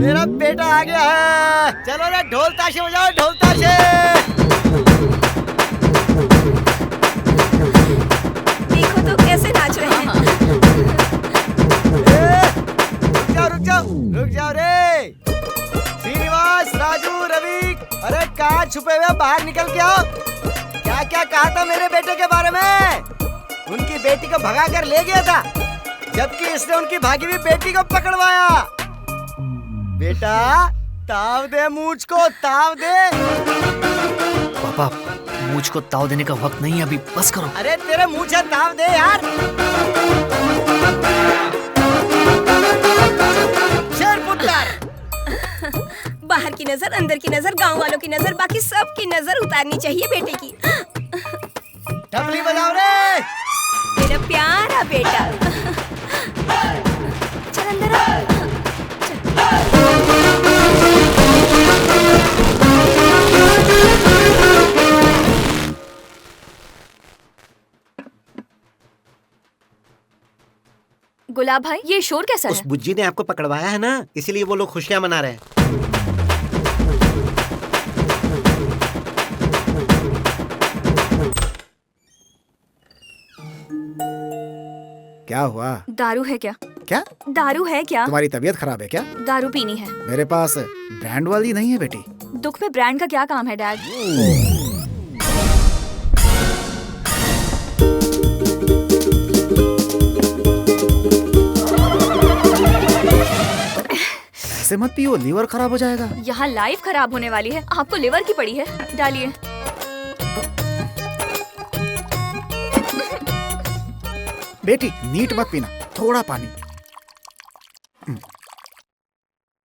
मेरा बेटा आ गया है। चलो रे ढोल ताशे बजाओ, ढोल ताशे। देखो तो कैसे नाच रहे हैं। रुक जाओ रे। श्रीनिवास, राजू, रवि, अरे कहाँ छुपे हुए, बाहर निकल के आओ। क्या क्या कहा था मेरे बेटे के बारे में? उनकी बेटी को भगा कर ले गया था, जबकि इसने उनकी भागी हुई बेटी को पकड़वाया। बेटा ताव दे, मूंछ को ताव दे। पापा, मूंछ को ताव देने का वक्त नहीं है अभी, बस करो। अरे तेरे मूंछ ताव दे यार। बाहर की नजर, अंदर की नजर, गांव वालों की नजर, बाकी सब की नजर उतारनी चाहिए बेटे की। टपली बजाओ रे। मेरा प्यारा बेटा। चल अंदर आ। गुलाब भाई, ये शोर कैसा है? उस बुज्जी ने आपको पकड़वाया है ना, इसीलिए वो लोग खुशियां मना रहे हैं। क्या हुआ? दारू है क्या? क्या? दारू है क्या? तुम्हारी तबीयत खराब है क्या? दारू पीनी है। मेरे पास ब्रांड वाली नहीं है बेटी। दुख में ब्रांड का क्या काम है डैड? ऐसे मत पियो, लीवर खराब हो जाएगा। यहाँ लाइफ खराब होने वाली है, आपको लिवर की पड़ी है। डालिए। बेटी नीट मत पीना, थोड़ा पानी।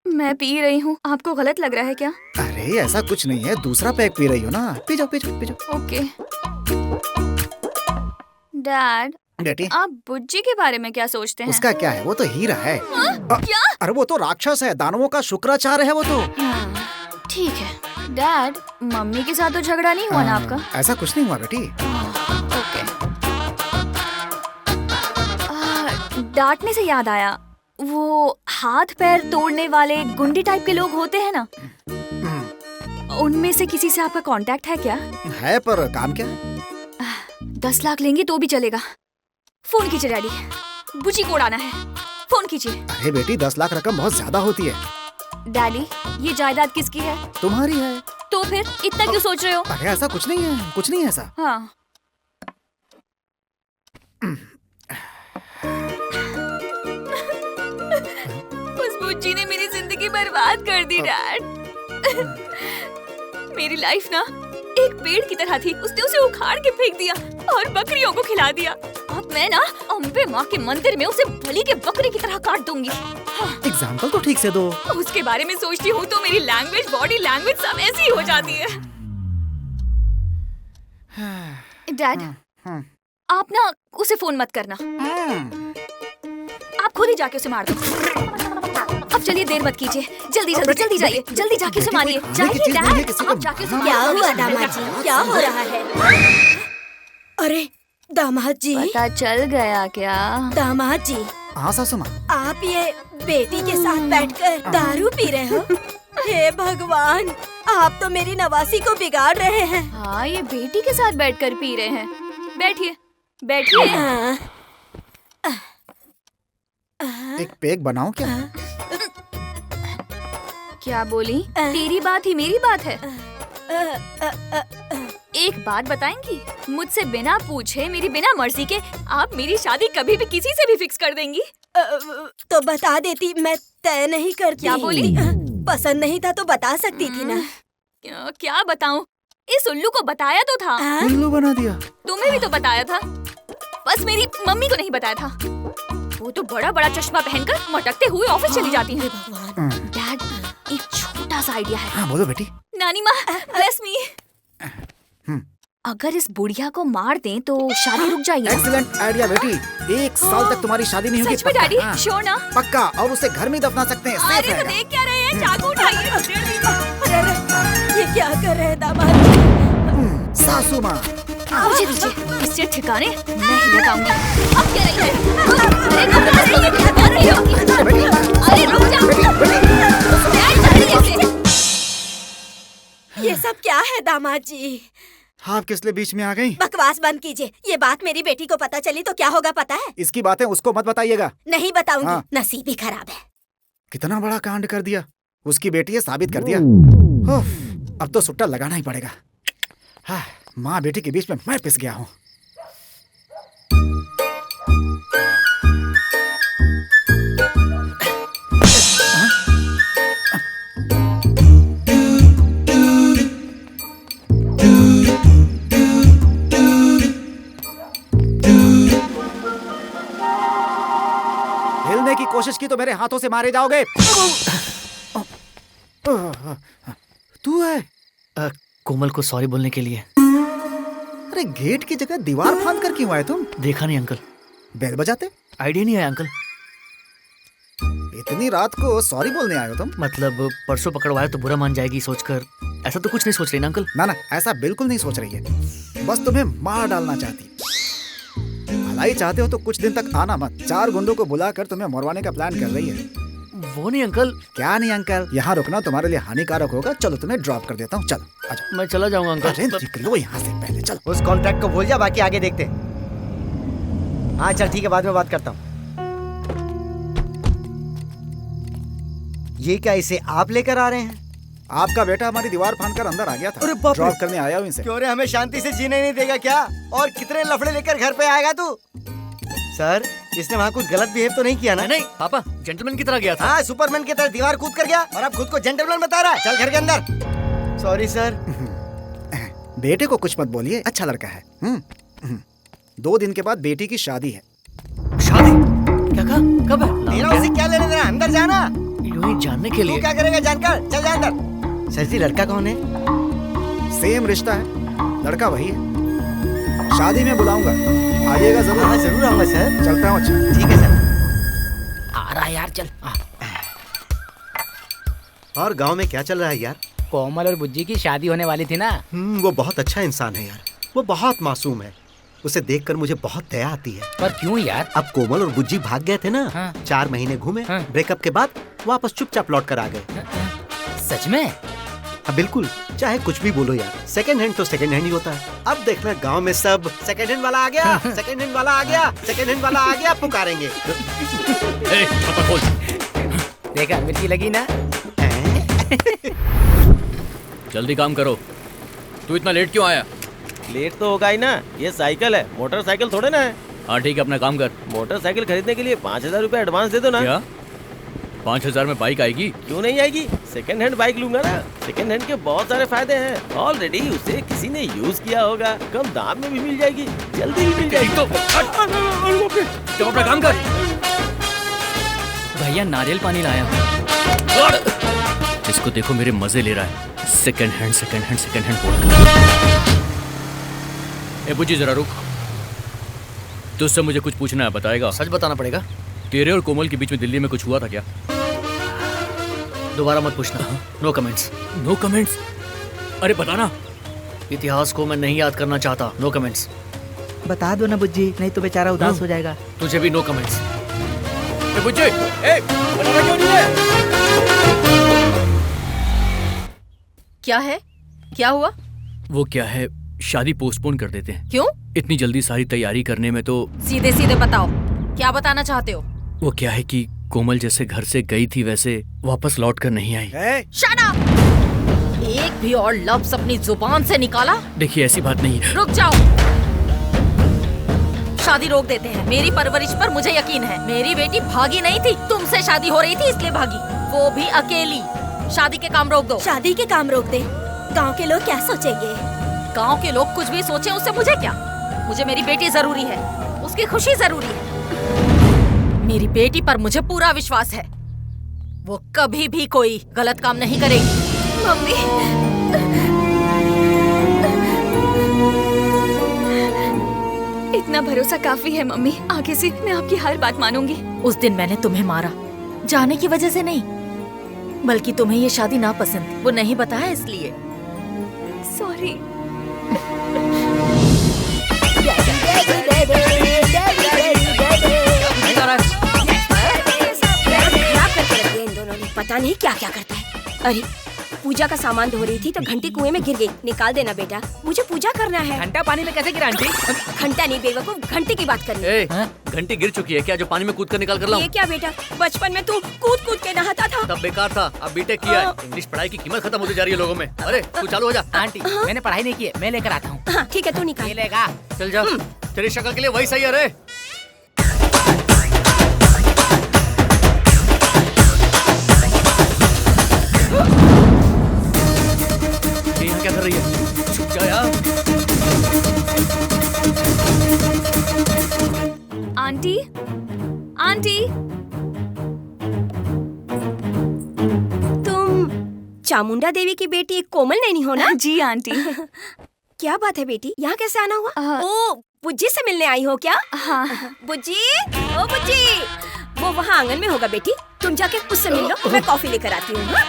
मैं पी रही हूँ, आपको गलत लग रहा है क्या? अरे ऐसा कुछ नहीं है, दूसरा पैक पी रही हो ना। पी जाओ पी जाओ पी जाओ। ओके। डैड, बेटी आप बुज्जी के बारे में क्या सोचते हैं? उसका क्या है, वो तो हीरा है। क्या? अरे वो तो राक्षस है, दानवों का शुक्राचार्य है वो तो। ठीक है। डैड, मम्मी के साथ तो झगड़ा नहीं हुआ ना आपका? ऐसा कुछ नहीं हुआ बेटी। ओके। डांटने से याद आया, वो हाथ पैर तोड़ने वाले गुंडी टाइप के लोग होते हैं ना, उनमें से किसी से आपका कांटेक्ट है क्या? है, पर काम क्या है? 10 लाख लेंगे तो भी चलेगा। फोन कीजिए डैडी, बुची को उड़ाना है। फोन कीजिए। अरे बेटी 10 लाख रकम बहुत ज्यादा होती है। डैडी, ये जायदाद किसकी है? तुम्हारी है। तो फिर इतना क्यों सोच रहे हो? अरे ऐसा कुछ नहीं है, कुछ नहीं है ऐसा। हाँ। उस बुच्ची ने मेरी जिंदगी बर्बाद कर दी डैड। मेरी लाइफ ना एक पेड़ की तरह थी, उसने उसे उखाड़ के फेंक दिया और बकरियों को खिला दिया। अब मैं ना अम्बे माँ के मंदिर में उसे बलि के बकरे की तरह काट दूंगी। एग्जाम्पल तो ठीक से दो। उसके बारे में सोचती हूँ तो मेरी लैंग्वेज, बॉडी लैंग्वेज सब ऐसी ही हो जाती है। डैड, आप ना उसे फोन मत करना, आप खुद ही जाके उसे मार दो। अब चलिए देर मत कीजिए, जल्दी जल्दी जल्दी जाइए, जल्दी जाके उसे मारिए। जाइए डैड, आप जाके उसे क्या मारिए। हुआ दामाद जी, क्या हो रहा है? अरे दामाद जी। पता चल गया क्या? दामाद जी, हाँ सासू माँ। आप ये बेटी के साथ बैठकर दारू पी रहे हो? हे भगवान, आप तो मेरी नवासी को बिगाड़ रहे हैं। हाँ, ये बेटी के साथ बैठकर पी रहे हैं। बैठिए बैठिए। एक पेग बनाओ क्या? क्या बोली? तेरी बात ही मेरी बात है। एक बात बताएंगी, मुझसे बिना पूछे, मेरी बिना मर्जी के आप मेरी शादी कभी भी किसी से भी फिक्स कर देंगी? तो बता देती, मैं तय नहीं करती। क्या बोली? पसंद नहीं था तो बता सकती थी ना। क्या बताऊं? इस उल्लू को बताया तो था। उल्लू बना दिया। तुम्हें भी तो बताया था, बस मेरी मम्मी को नहीं बताया था। वो तो बड़ा बड़ा चश्मा पहनकर मटकते हुए ऑफिस चली जाती है। डैड, एक छोटा सा आइडिया है। हाँ बोलो बेटी। नानी माँ, ब्लेस मी। अगर इस बुढ़िया को मार दें तो शादी रुक जाएगी। एक्सीलेंट आइडिया बेटी। 1 साल तक तुम्हारी शादी नहीं होगी। सच में डैडी? श्योर ना? पक्का। और उसे घर में दफना सकते हैं। अरे तो देख क्या रहे हैं, चाकू उठाइए। ये क्या कर रहे हैं दामाद? सासू माँ, मुझे दीजिए, इससे ठिकाने मैं ही लगाऊंगी। अब क्या रही है? अरे रुक जा, अरे रुक जा। क्या है दामाद जी? आप किस लिए बीच में आ गई? बकवास बंद कीजिए। ये बात मेरी बेटी को पता चली तो क्या होगा पता है? इसकी बातें उसको मत बताइएगा। नहीं बताऊंगी। हाँ। नसीब ही खराब है। कितना बड़ा कांड कर दिया। उसकी बेटी है साबित कर दिया। उफ, अब तो सुट्टा लगाना ही पड़ेगा। हाँ, माँ बेटी के बीच में मैं पिस गया हूँ। हिलने की कोशिश की तो मेरे हाथों से मारे जाओगे। तू है? कोमल को सॉरी बोलने के लिए। अरे गेट की जगह दीवार फांद कर क्यों आए तुम? देखा नहीं अंकल। बेल बजाते? आइडिया नहीं आया अंकल। इतनी रात को सॉरी बोलने आए हो तुम? मतलब परसों पकड़वाए तो बुरा मान जाएगी सोचकर। ऐसा तो कुछ नहीं सोच रही ना अंकल? ना ना, ऐसा बिल्कुल नहीं सोच रही है। बस तुम्हें मार डालना चाहती। भलाई चाहते हो तो कुछ दिन तक आना मत। 4 गुंडों को बुलाकर तुम्हें मरवाने का प्लान कर रही है। वो नहीं अंकल। क्या नहीं अंकल? यहाँ रुकना तुम्हारे लिए हानिकारक होगा। चलो तुम्हें ड्रॉप कर देता हूँ। चलो आजा। मैं चला जाऊंगा अरे अंकल। निकलो यहाँ से पहले। चलो। उस कॉन्ट्रैक्ट को भूल जा, बाकी आगे देखते हैं। हाँ चल ठीक है, बाद में बात करता हूँ। ये क्या इसे आप लेकर आ रहे हैं? आपका बेटा हमारी दीवार फांदकर अंदर आ गया था। अरे बाप रे। ड्रॉप करने आया हूँ इसे। क्यों रे, हमें शांति से जीने नहीं देगा क्या? और कितने लफड़े लेकर घर पे आएगा तू? सर, इसने वहाँ कुछ गलत बिहेव तो नहीं किया ना? नहीं पापा, जेंटलमैन की तरह गया था। हाँ, सुपरमैन की तरह दीवार कूद कर गया और अब खुद को जेंटलमैन बता रहा है। चल घर के अंदर। Sorry sir. बेटे को कुछ मत बोलिए, अच्छा लड़का है। 2 दिन के बाद बेटी की शादी है। शादी? क्या कहा? कब है? मेरा उसे क्या लेने देना? अंदर जाना। यूं ही जानने के तू लिए। क्या करेगा जानकर? चल जा अंदर। सर जी, लड़का कौन है? सेम रिश्ता है, लड़का वही है। शादी में बुलाऊंगा, आइएगा जरूर। हाँ जरूर आऊंगा सर। चलता हूँ। अच्छा ठीक है सर। आ रहा यार, चल। और गांव में क्या चल रहा है यार? कोमल और बुज्जी की शादी होने वाली थी ना। वो बहुत अच्छा इंसान है यार। वो बहुत मासूम है। उसे देखकर मुझे बहुत दया आती है। पर क्यों यार? अब कोमल और बुज्जी भाग गए थे ना। हाँ। 4 महीने घूमे। हाँ। ब्रेकअप के बाद वापस चुपचाप लौट कर आ गए। सच में? हाँ बिल्कुल, चाहे कुछ भी बोलो यार, सेकंड हैंड तो सेकंड हैंड ही होता है। अब देखना गांव में सब सेकंड हैंड वाला आ गया, सेकंड हैंड वाला आ गया, सेकंड हैंड वाला आ गया पुकारेंगे। देखा, मिर्ची लगी ना। जल्दी काम करो। तू इतना लेट क्यों आया? लेट तो होगा ही ना, ये साइकिल है, मोटरसाइकिल थोड़े ना है। हाँ ठीक है, अपना काम कर। मोटरसाइकिल खरीदने के लिए 5000 रुपए एडवांस दे दो ना। क्या 5000 में बाइक आएगी? क्यों नहीं आएगी? सेकंड हैंड बाइक लूंगा ना। सेकंड हैंड के बहुत सारे फायदे हैं। ऑलरेडी उसे किसी ने यूज किया होगा, कम दाम में भी मिल जाएगी, जल्दी भी मिल जाएगी। तो अपना काम कर। भैया नारियल पानी लाया हूँ। इसको देखो, मेरे मजे ले रहा है। Second hand second hand second hand बोल। ए बुज्जी जरा रुक, तुझसे मुझे कुछ पूछना है, बताएगा? सच बताना पड़ेगा। तेरे और कोमल के बीच में दिल्ली में कुछ हुआ था क्या? दोबारा मत पूछना। No comments. No comments? अरे बताना। इतिहास को मैं नहीं याद करना चाहता। No comments. बता दो ना बुज्जी, नहीं तो बेचारा उदास हो जाएगा। तुझे भी नो कमेंट्स। ए बुज्जी, ए बताना क्यों नहीं है? क्या है? क्या हुआ? वो क्या है, शादी पोस्टपोन कर देते हैं। क्यों? इतनी जल्दी सारी तैयारी करने में तो। सीधे सीधे बताओ, क्या बताना चाहते हो? वो क्या है कि कोमल जैसे घर से गई थी वैसे वापस लौट कर नहीं आई। Shut up! एक भी और लफ्ज अपनी जुबान से निकाला? देखिए ऐसी बात नहीं है। रुक जाओ, शादी रोक देते हैं। मेरी परवरिश पर मुझे यकीन है। मेरी बेटी भागी नहीं थी, तुमसे शादी हो रही थी इसलिए भागी, वो भी अकेली। शादी के काम रोक दो। शादी के काम रोक दे? गांव के लोग क्या सोचेंगे? गांव के लोग कुछ भी सोचें, उससे मुझे क्या? मुझे मेरी बेटी जरूरी है, उसकी खुशी जरूरी है। मेरी बेटी पर मुझे पूरा विश्वास है, वो कभी भी कोई गलत काम नहीं करेगी। मम्मी, इतना भरोसा काफी है मम्मी। आगे से मैं आपकी हर बात मानूंगी। उस दिन मैंने तुम्हें मारा, जाने की वजह से नहीं, बल्कि तुम्हें ये शादी नापसंद थी, वो नहीं बताया इसलिए। सॉरी। पता नहीं क्या क्या करता है। अरे पूजा का सामान धो रही थी तो घंटी कुएं में गिर गई। निकाल देना बेटा, मुझे पूजा करना है। घंटा पानी में कैसे गिरा आंटी? घंटा नहीं बेवकूफ, घंटी की बात करनी। ए, घंटी गिर चुकी है क्या जो पानी में कूद कर निकाल कर लाऊं? ये क्या बेटा, बचपन में तू कूद कूद के नहाता था। तब बेकार था, अब बीटेक किया है। इंग्लिश पढ़ाई की कीमत खत्म होती जा रही है लोगों में। अरे तू चालू हो जा। आंटी मैंने पढ़ाई नहीं की है, मैं लेकर आता हूँ। हाँ ठीक है, तू निकाल। ये लेगा। चल जा, तेरी शक्ल के लिए वही सही है रे। ये यहाँ क्या कर रही है? छुप जा यार। आंटी, आंटी, तुम चामुंडा देवी की बेटी कोमल नैनी हो ना? जी आंटी। क्या बात है बेटी, यहाँ कैसे आना हुआ? अ- ओ, बुज्जी से मिलने आई हो क्या? हाँ। बुज्जी, ओ बुज्जी, वो वहाँ आंगन में होगा बेटी, तुम जाके उससे मिल लो, मैं कॉफी लेकर आती हूँ। हाँ?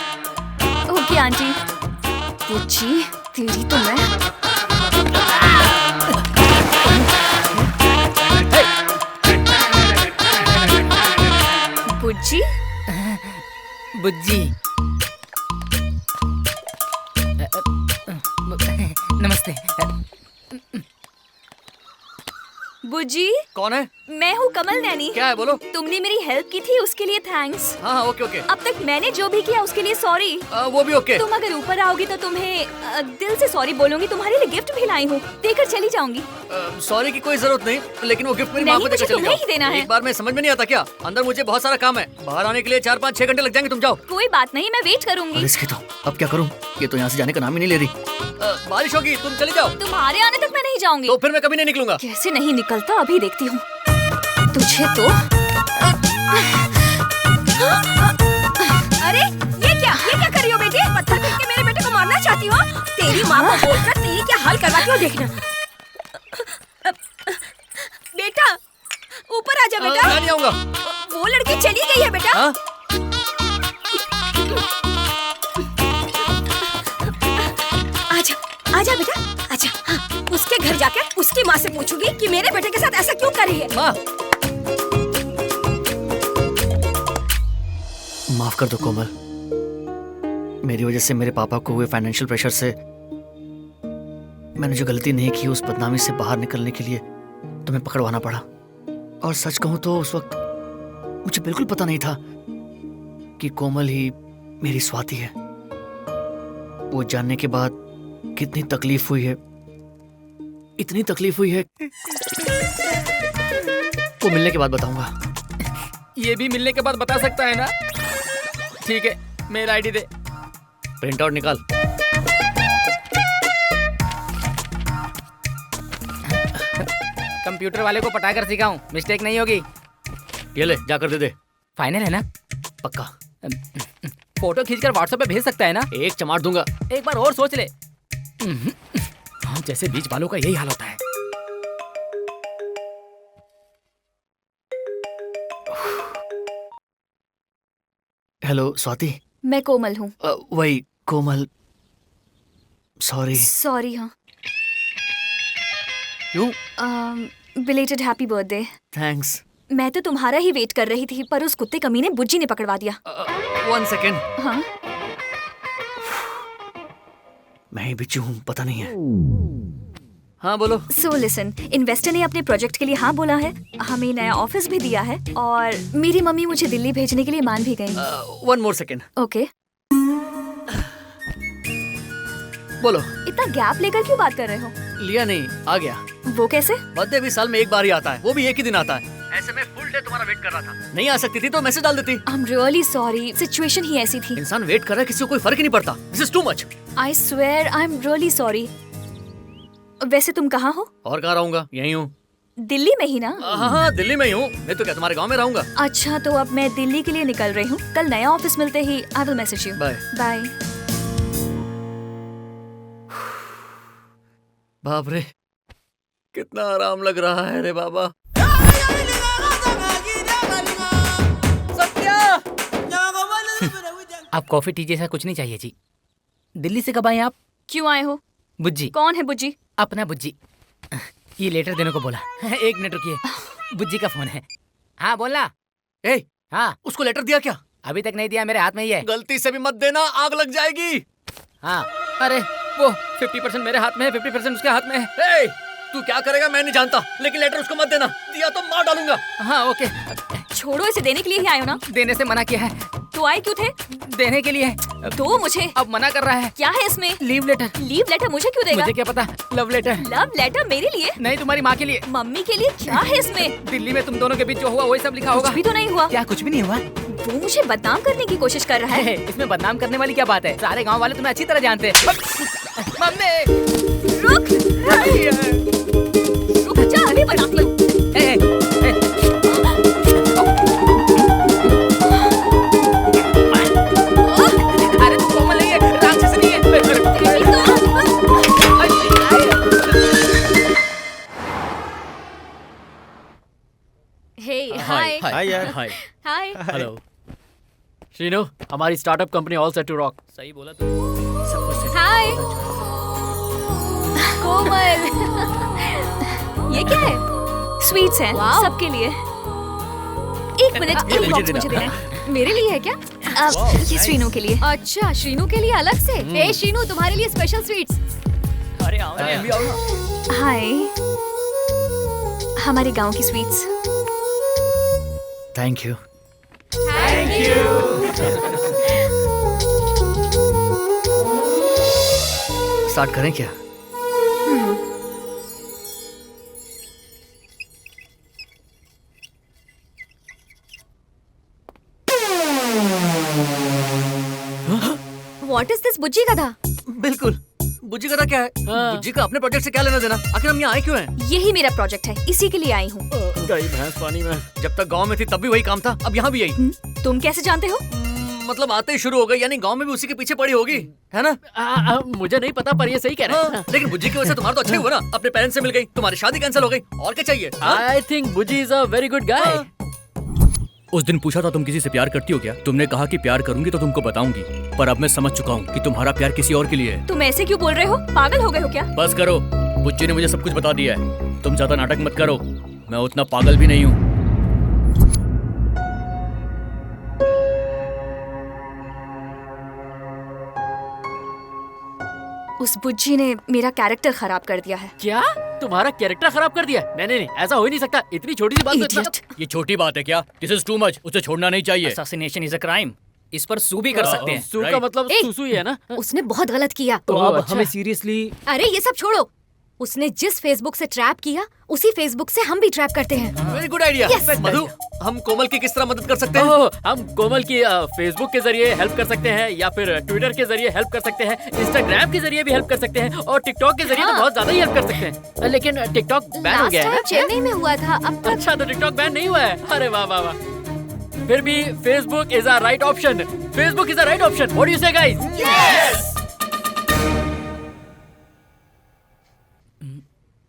Okay aunty. बुच्ची, तेरी तो मैं। बुच्ची, बुज्जी। नमस्ते। बुज्जी, कौन है? मैं हूँ कमल नैनी। क्या है बोलो? तुमने मेरी हेल्प की थी, उसके लिए थैंक्स। हाँ ओके ओके। अब तक मैंने जो भी किया उसके लिए सॉरी। वो भी ओके। तुम अगर ऊपर आओगी तो तुम्हें दिल से सॉरी बोलूंगी। तुम्हारे लिए गिफ्ट भी लाई हूँ, देकर चली जाऊंगी। सॉरी की कोई जरूरत नहीं, लेकिन वो गिफ्ट मेरी माँ नहीं, को देकर मुझे चली तुम्हें जाओ। ही देना है। एक बार में समझ में नहीं आता क्या? अंदर मुझे बहुत सारा काम है, बाहर आने के लिए 4-5-6 घंटे लग जाएंगे। तुम जाओ। कोई बात नहीं, मैं वेट करूंगी। इसकी तो अब क्या करूं? ये तो यहाँ से जाने का नाम ही नहीं ले रही। बारिश होगी, तुम चली जाओ। तुम्हारे आने तक मैं नहीं जाऊंगी। तो फिर मैं कभी नहीं निकलूंगा। कैसे नहीं निकलता, अभी देखती हूँ तुझे तो। अरे ये क्या कर रही हो बेटी? पत्थर फेंक के मेरे बेटे को मारना चाहती हो? तेरी माँ को बोलकर तेरी क्या हाल करवाती हो देखना। बेटा ऊपर आ जा बेटा। मैं नहीं आऊंगा। वो लड़की चली गई है बेटा। हाँ? आजा बेटा, आजा। हाँ, उसके घर जाके उसकी माँ से पूछूंगी कि मेरे बेटे के साथ ऐसा क्यों कर रही है। माँ, माफ कर दो कोमल, मेरी वजह से मेरे पापा को हुए फाइनेंशियल प्रेशर से मैंने जो गलती नहीं की उस बदनामी से बाहर निकलने के लिए तुम्हें पकड़वाना पड़ा। और सच कहूं तो उस वक्त मुझे बिल्कुल पता नहीं था कि कोमल ही मेरी स्वाति है। वो जानने के बाद कितनी तकलीफ हुई है, इतनी तकलीफ हुई है। वो मिलने के बाद बताऊंगा। ये भी मिलने के बाद बता सकता है ना? ठीक है, मेल आईडी दे। प्रिंट आउट निकाल। कंप्यूटर वाले को पटाकर सिखाऊं, मिस्टेक नहीं होगी। ये ले, जाकर दे दे। फाइनल है ना? पक्का। फोटो खींचकर व्हाट्सएप पे भेज सकता है ना? एक चमाट दूंगा। एक बार और सोच ले। हम जैसे बीच वालों का यही हाल होता है। हेलो स्वाति। मैं कोमल हूँ। वही कोमल। सॉरी। सॉरी। हाँ, क्यों? Belated happy birthday. थैंक्स। मैं तो तुम्हारा ही वेट कर रही थी, पर उस कुत्ते कमीने बुज्जी ने पकड़वा दिया। 1 सेकेंड। हाँ, मैं ही बिच्छू हूँ, पता नहीं है। हाँ बोलो। सो लिसन, इन्वेस्टर ने अपने प्रोजेक्ट के लिए हाँ बोला है, हमें नया ऑफिस भी दिया है, और मेरी मम्मी मुझे दिल्ली भेजने के लिए मान भी गई। 1 मोर सेकेंड। ओके। बोलो। इतना गैप लेकर क्यों बात कर रहे हो? लिया नहीं, आ गया। वो कैसे? बर्थडे भी साल में एक बार ही आता है, वो भी एक ही दिन आता है। ऐसे में फुल डे तुम्हारा वेट कर रहा था। नहीं आ सकती थी तो मैसेज डाल देती। I am really sorry, situation ही ऐसी थी। इंसान वेट कर रहा है, किसी को कोई फर्क ही नहीं पड़ता। This is too much. I swear I am really sorry. वैसे तुम कहाँ हो? और कहाँ रहूंगा? यहीं हूँ। दिल्ली में ही ना? हाँ, दिल्ली में ही हूँ। मैं तो क्या तुम्हारे गांव में रहूंगा? अच्छा, तो अब मैं दिल्ली के लिए निकल रही हूँ। कल नया ऑफिस मिलते ही I will message you. Bye. Bye. बाप रे, कितना आराम लग रहा है रे बाबा। आप कॉफी टी जैसा कुछ नहीं चाहिए जी। दिल्ली से कब आए आप? क्यों आए हो? बुज्जी। कौन है बुज्जी? अपना बुज्जी। ये लेटर देने को बोला। 1 मिनट रुकिए, बुज्जी का फोन है। हाँ बोलना। ए, हाँ, उसको लेटर दिया क्या? अभी तक नहीं दिया, मेरे हाथ में ही है। गलती से भी मत देना, आग लग जाएगी। हाँ अरे वो 50% मेरे हाथ में है, 50% उसके हाथ में है। ए, तू क्या करेगा मैं नहीं जानता, लेकिन लेटर उसको मत देना, दिया तो मार डालूंगा। हाँ ओके। छोड़ो, इसे देने के लिए ही आए हो ना? देने से मना किया है। तो आए क्यों थे? देने के लिए। दो मुझे। अब मना कर रहा है। क्या है इसमें? Leave letter. लीव लेटर मुझे क्यों देगा? मुझे क्या पता। Love letter. लव लेटर मेरे लिए? नहीं, तुम्हारी माँ के लिए। मम्मी के लिए? क्या है इसमें? दिल्ली में तुम दोनों के बीच जो हुआ वही सब लिखा होगा। कुछ भी तो नहीं हुआ। क्या कुछ भी नहीं हुआ? वो मुझे बदनाम करने की कोशिश कर रहा है। इसमें बदनाम करने वाली क्या बात है? सारे गांव वाले तुम्हें अच्छी तरह जानते हैं। मम्मी रुक जा, अभी बताती हूँ। अरे कोमल नहीं है, राक्षस नहीं है। हे हाय हाय यार। हाय। हाय। हेलो शीनू, हमारी startup company all set to rock. सही बोला तू। सब कुछ set। हाय कोमल। ये क्या है? स्वीट्स हैं सबके लिए। एक मिनट, एक बॉक्स मुझे देना है। मेरे लिए है क्या? ये श्रीनू के लिए। अच्छा, श्रीनू के लिए अलग से। हे श्रीनू, तुम्हारे लिए स्पेशल स्वीट्स। अरे आओ ना। हाय, हमारे गांव की स्वीट्स। Thank you. स्टार्ट करें क्या? व्हाट इज दिस बुज्जी गधा? बिल्कुल, बुज्जी का क्या है? बुज्जी का अपने प्रोजेक्ट से क्या लेना देना? आखिर हम यहाँ आए क्यों हैं? यही मेरा प्रोजेक्ट है, इसी के लिए आई हूँ। गई भैंस पानी में। जब तक गांव में थी तब भी वही काम था, अब यहाँ भी यही। तुम कैसे जानते हो? मतलब आते ही शुरू हो गई, यानी गांव में भी उसी के पीछे पड़ी होगी, है ना? मुझे नहीं पता, पर ये सही कह रहे हैं। लेकिन बुज्जी की वजह से तुम्हारा तो अच्छा ही हुआ ना, अपने पेरेंट्स से मिल गई, तुम्हारी शादी कैंसिल हो गई, और क्या चाहिए? I think Bujji is a very good guy. उस दिन पूछा था तुम किसी से प्यार करती हो क्या? तुमने कहा कि प्यार करूंगी तो तुमको बताऊंगी, पर अब मैं समझ चुका हूँ कि तुम्हारा प्यार किसी और के लिए है। तुम ऐसे क्यों बोल रहे हो? पागल हो गए हो क्या? बस करो, बुच्ची ने मुझे सब कुछ बता दिया है। तुम ज्यादा नाटक मत करो, मैं उतना पागल भी नहीं हूँ। उस बुज्जी ने मेरा कैरेक्टर खराब कर दिया है। क्या? तुम्हारा कैरेक्टर खराब कर दिया? नहीं नहीं नहीं, ऐसा हो ही नहीं सकता। इतनी छोटी सी बात को इतना- Idiot। ये छोटी बात है क्या? दिस इज टू मच, उसे छोड़ना नहीं चाहिए। Assassination is a crime। इस पर सू भी कर सकते हैं। सू का Right। मतलब ए, सुसु ही है ना? उसने बहुत गलत किया। तो अब हमें सीरियसली अरे ये सब छोड़ो। उसने जिस फेसबुक से ट्रैप किया, उसी फेसबुक से हम भी ट्रैप करते हैं। Very good idea. Yes। मधु, हम कोमल की किस तरह मदद कर सकते हैं? हम कोमल की फेसबुक के जरिए हेल्प कर सकते हैं, या फिर ट्विटर के जरिए हेल्प कर सकते हैं, इंस्टाग्राम के जरिए भी हेल्प कर सकते हैं, और टिकटॉक के जरिए तो बहुत ज्यादा ही हेल्प कर सकते हैं। लेकिन टिकटॉक बैन हो लास्ट गया है टाइम ना? चेन्नई में हुआ था, अब तक अच्छा, तो टिकटॉक बैन नहीं हुआ है? अरे वाह वाह वाह। फिर भी Facebook is a right option. Facebook is a right option. What do you से गाइस?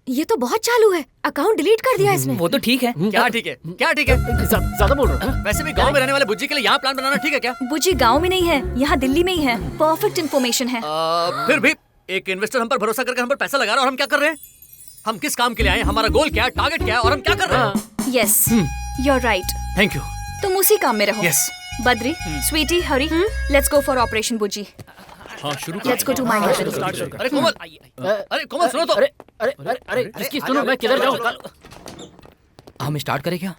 ये तो बहुत चालू है। अकाउंट डिलीट कर दिया इसने। वो तो ठीक है। क्या ठीक है? क्या ठीक है? ज्यादा बोल रहा हूँ। वैसे भी गांव में रहने वाले बुज्जी के लिए यहाँ प्लान बनाना ठीक है क्या? बुज्जी गांव में नहीं है, यहाँ दिल्ली में ही है। परफेक्ट इन्फॉर्मेशन है। फिर भी एक इन्वेस्टर हम पर भरोसा करके हम पर पैसा लगा रहा है, और हम क्या कर रहे हैं? हम किस काम के लिए आए हैं? हमारा गोल क्या है? टारगेट क्या है? और हम क्या कर रहे हैं? Yes, you are right. Thank you. तुम उसी काम में रहो। Yes. Badri, Sweety, Hari, let's go for operation Bujji. हाँ शुरू लेट्स गो टू माय अरे कोमल, अरे कोमल सुनो तो। अरे अरे अरे अरे इसकी सुनो, मैं किधर जाऊँ? हम स्टार्ट करें क्या?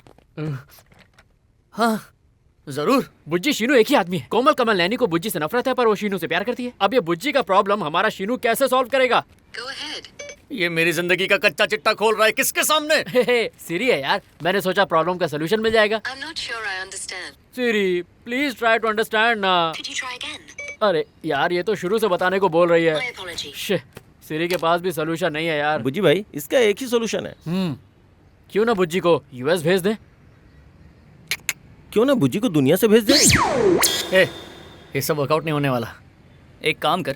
हाँ जरूर। बुज्जी शीनू एक ही आदमी है। कोमल कमल नैनी को बुज्जी से नफरत है, पर वो शीनू से प्यार करती है। अब ये बुज्जी का प्रॉब्लम हमारा शीनू कैसे सॉल्व करेगा? ये मेरी जिंदगी का कच्चा चिट्टा खोल रहा है, किसके सामने? सिरी है यार, मैंने सोचा प्रॉब्लम का सोल्यूशन मिल जाएगा। सिरी प्लीज ट्राई टू अंडरस्टैंड ना। अरे यार, ये तो शुरू से बताने को बोल रही है। शिट, सिरी के पास भी सोल्यूशन नहीं है यार। बुज्जी भाई, इसका एक ही सोल्यूशन है। क्यों ना बुज्जी को यूएस भेज दें? क्यों ना बुज्जी को दुनिया से भेज दें? ये सब वर्कआउट नहीं होने वाला। एक काम कर,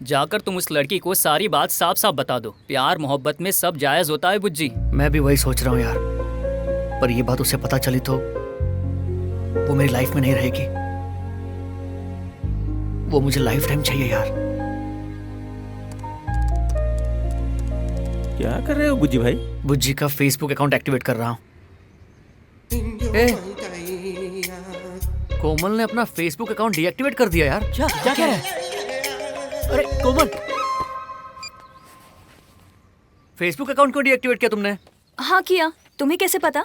जाकर तुम उस लड़की को सारी बात साफ साफ बता दो। प्यार मोहब्बत में सब जायज होता है बुज्जी। मैं भी वही सोच रहा हूँ यार, पर ये बात उसे पता चली तो वो मेरी लाइफ में नहीं रहेगी। वो मुझे लाइफ टाइम चाहिए यार। क्या कर रहे हो बुज्जी भाई? बुज्जी का फेसबुक अकाउंट एक्टिवेट कर रहा हूँ। कोमल ने अपना फेसबुक अकाउंट डीएक्टिवेट कर दिया यार। क्या क्या कह रहा है? अरे कोमल, फेसबुक अकाउंट क्यों डीएक्टिवेट किया तुमने? हाँ किया, तुम्हें कैसे पता?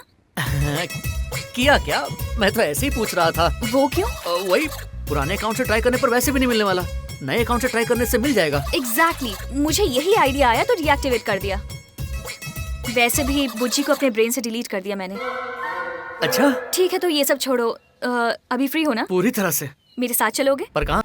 किया क्या? मैं तो ऐसे ही पूछ रहा था। वो क्यों? वही, पुराने अकाउंट से ट्राई करने पर वैसे भी नहीं मिलने वाला, नए अकाउंट से ट्राई करने से मिल जाएगा। एग्जैक्टली, मुझे यही आइडिया आया तो डीएक्टिवेट कर दिया। वैसे भी बुज्जी को अपने ब्रेन से डिलीट कर दिया मैंने। अच्छा ठीक है, तो ये सब छोड़ो, अभी फ्री हो ना? पूरी तरह से। मेरे साथ चलोगे? पर कहाँ?